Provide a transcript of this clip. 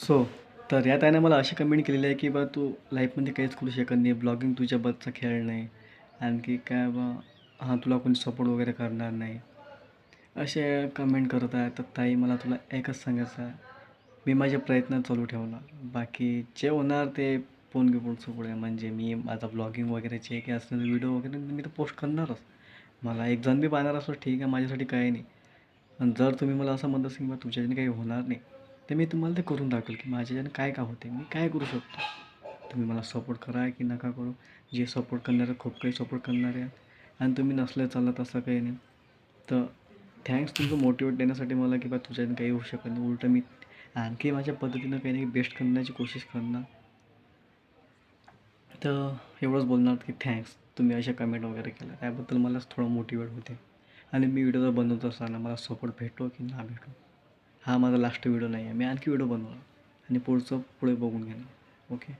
So तर या त्याने मला अशी कमेंट केलेली आहे की बा तू लाईफमध्ये काहीच करू शकत नाही, ब्लॉगिंग तुझ्या बसचा खेळ नाही, आणखी काय बा हां तुला कोणी सपोर्ट वगैरे करणार नाही, असे कमेंट करत आहे. तर ताई मला तुला एकच सांगायचं आहे, मी माझे प्रयत्न चालू ठेवणार, बाकी जे होणार ते पोनगे पुढचं पुढे. म्हणजे मी माझा ब्लॉगिंग वगैरे जे काही असणार व्हिडिओ वगैरे मी तर पोस्ट करणारच. मला एक जण बी पाहणार असं ठीक आहे, माझ्यासाठी काही नाही. आणि जर तुम्ही मला असं म्हणत असेल की बा तुझ्याच्याने काही होणार नाही, तर मी तुम्हाला ते करून दाखवेल की माझ्याच्याने काय का होते, मी काय करू शकतो. तुम्ही मला सपोर्ट करा की नका करू. जे सपोर्ट करणारे खूप काही सपोर्ट करणारे आहेत, आणि तुम्ही नसले चालत असं काही नाही. तर थँक्स तुमचं मोटिवेट देण्यासाठी मला की बा तुझ्याने काही होऊ शकत नाही. उलटं मी आणखी माझ्या पद्धतीनं काही नाही बेस्ट करण्याची कोशिश करणार. तर एवढंच बोलणार की थँक्स तुम्ही अशा कमेंट वगैरे केल्या त्याबद्दल मलाच थोडं मोटिवेट होते. आणि मी व्हिडिओ जर बनवत असताना मला सपोर्ट भेटो की ना भेटो, हा माझा लास्ट व्हिडिओ नाही आहे. मी आणखी व्हिडिओ बनवणार आणि पुढचं पुढे बघून घेणार. ओके.